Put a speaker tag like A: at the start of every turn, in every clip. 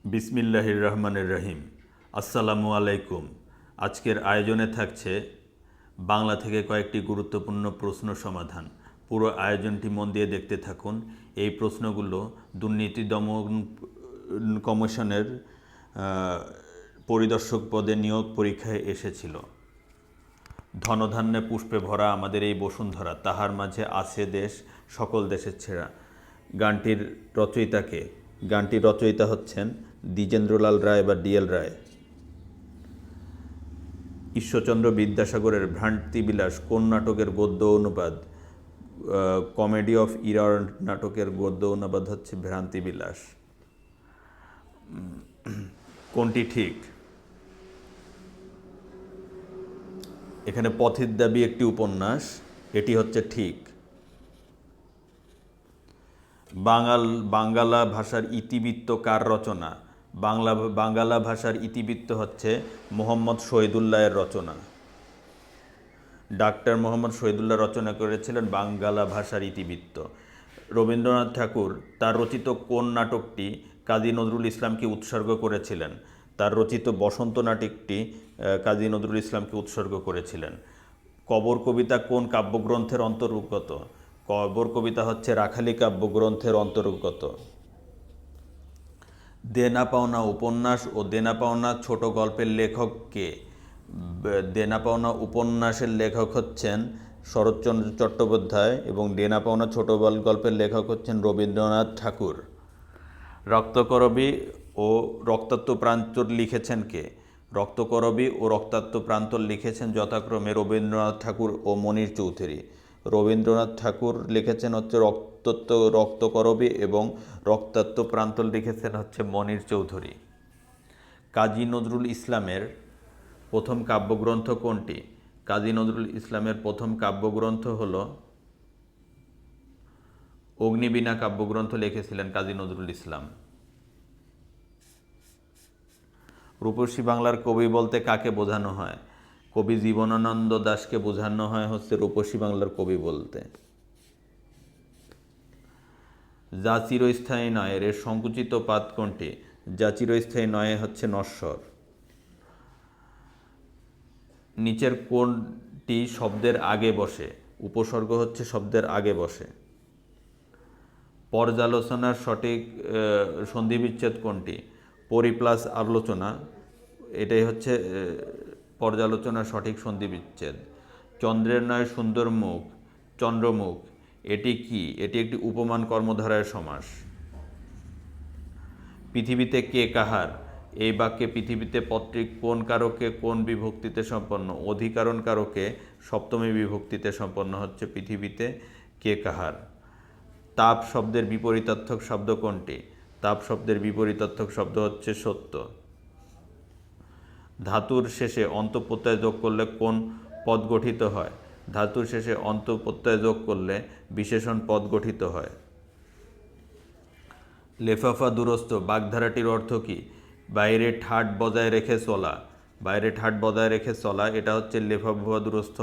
A: বিসমিল্লাহির রহমানির রহিম। আসসালামু আলাইকুম। আজকের আয়োজনে থাকছে বাংলা থেকে কয়েকটি গুরুত্বপূর্ণ প্রশ্ন সমাধান। পুরো আয়োজনটি মন দিয়ে দেখতে থাকুন। এই প্রশ্নগুলো দুর্নীতি দমন কমিশনের পরিদর্শক পদে নিয়োগ পরীক্ষায় এসেছিল। ধনধান্যে পুষ্পে ভরা আমাদের এই বসুন্ধরা, তাহার মাঝে আছে দেশ সকল দেশের ছেঁড়া। গানটির রচয়িতাকে? গানটির রচয়িতা হচ্ছেন দ্বিজেন্দ্রলাল রায় বা ডিএল রায়। ঈশ্বরচন্দ্র বিদ্যাসাগরের ভ্রান্তিবিলাস কোন নাটকের গদ্য অনুবাদ? কমেডি অফ ইরার নাটকের গদ্য অনুবাদ হচ্ছে ভ্রান্তিবিলাস। কোনটি ঠিক? এখানে পথের দাবি একটি উপন্যাস, এটি হচ্ছে ঠিক। বাঙ্গালা ভাষার ইতিবৃত্ত কার রচনা? বাঙ্গালা ভাষার ইতিবৃত্ত হচ্ছে মোহাম্মদ শহীদুল্লাহের রচনা। ডাক্তার মোহাম্মদ শহীদুল্লাহ রচনা করেছিলেন বাঙ্গালা ভাষার ইতিবৃত্ত। রবীন্দ্রনাথ ঠাকুর তার রচিত কোন নাটকটি কাজী নজরুল ইসলামকে উৎসর্গ করেছিলেন? তার রচিত বসন্ত নাটকটি কাজী নজরুল ইসলামকে উৎসর্গ করেছিলেন। কবর কবিতা কোন কাব্যগ্রন্থের অন্তর্গত? কবর কবিতা হচ্ছে রাখালি কাব্যগ্রন্থের অন্তর্গত। দেনা পাওনা উপন্যাস ও দেনা পাওনা ছোট গল্পের লেখক কে? দেনা পাওনা উপন্যাসের লেখক হচ্ছেন শরৎচন্দ্র চট্টোপাধ্যায় এবং দেনা পাওনা ছোট গল্পের লেখক হচ্ছেন রবীন্দ্রনাথ ঠাকুর। রক্তকরবী ও রক্তাক্ত প্রান্তর লিখেছেন কে? রক্তকরবী ও রক্তাক্ত প্রান্তর লিখেছেন যথাক্রমে রবীন্দ্রনাথ ঠাকুর ও মনির চৌধুরী। রবীন্দ্রনাথ ঠাকুর লিখেছেন হচ্ছে রক্তকরবী এবং রক্তাক্ত প্রান্তর লিখেছেন হচ্ছে মনির চৌধুরী। কাজী নজরুল ইসলামের প্রথম কাব্যগ্রন্থ কোনটি? কাজী নজরুল ইসলামের প্রথম কাব্যগ্রন্থ হল অগ্নিবীণা কাব্যগ্রন্থ লিখেছিলেন কাজী নজরুল ইসলাম। রূপসী বাংলার কবি বলতে কাকে বোঝানো হয়? কবি জীবনানন্দ দাশকে বোঝানো হয় হচ্ছে রূপসী বাংলার কবি বলতে। যা চিরস্থায়ী নয় এর সংকুচিত পাদ কোনটি? যা চিরস্থায়ী নয় হচ্ছে নশ্বর। নিচের কোনটি শব্দের আগে বসে? উপসর্গ হচ্ছে শব্দের আগে বসে। পর্যালোচনার সঠিক সন্ধিবিচ্ছেদ কোনটি? পরি প্লাস আলোচনা, এটাই হচ্ছে পর্যালোচনার সঠিক সন্ধিবিচ্ছেদ। চন্দ্রের নয় সুন্দর মুখ, চন্দ্রমুখ, এটি কি? এটি একটি উপমান কর্মধারয়ের সমাস। পৃথিবীতে কে কাহার? এই বাক্যে পৃথিবীতে পদটি কোন কারকে কোন বিভক্তিতে সম্পন্ন? অধিকরণ কারকে সপ্তমী বিভক্তিতে সম্পন্ন হচ্ছে পৃথিবীতে কে কাহার। তাপ শব্দের বিপরীতার্থক শব্দ কোনটি? তাপ শব্দের বিপরীতার্থক শব্দ হচ্ছে সত্য। ধাতুর শেষে অন্ত প্রত্যয় যোগ করলে কোন পদ গঠিত হয়? ধাতুর শেষে অন্ত প্রত্যয় যোগ করলে বিশেষণ পদ গঠিত হয়। লেফাফা দুরস্ত বাগধারাটির অর্থ কী? বাইরে ঠাট বজায় রেখে চলা। বাইরে ঠাট বজায় রেখে চলা, এটা হচ্ছে লেফাফা দুরস্ত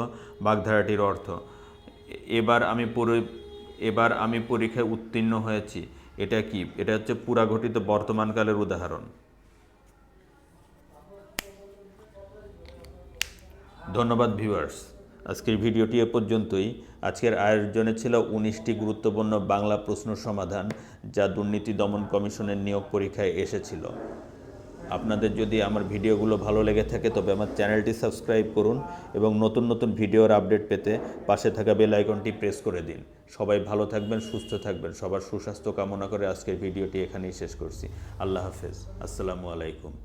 A: বাগধারাটির অর্থ। এবার আমি পরীক্ষায় উত্তীর্ণ হয়েছি, এটা কি? এটা হচ্ছে পুরাঘটিত বর্তমানকালের উদাহরণ। ধন্যবাদ ভিউয়ার্স, আজকের ভিডিওটি এ পর্যন্তই। আজকের আয়োজনে ছিল 19টি গুরুত্বপূর্ণ বাংলা প্রশ্ন সমাধান যা দুর্নীতি দমন কমিশনের নিয়োগ পরীক্ষায় এসেছিল। আপনাদের যদি আমার ভিডিওগুলো ভালো লেগে থাকে তবে আমার চ্যানেলটি সাবস্ক্রাইব করুন এবং নতুন নতুন ভিডিওর আপডেট পেতে পাশে থাকা বেল আইকনটি প্রেস করে দিন। সবাই ভালো থাকবেন, সুস্থ থাকবেন। সবার সুস্বাস্থ্য কামনা করে আজকের ভিডিওটি এখানেই শেষ করছি। আল্লাহ হাফেজ। আসসালামু আলাইকুম।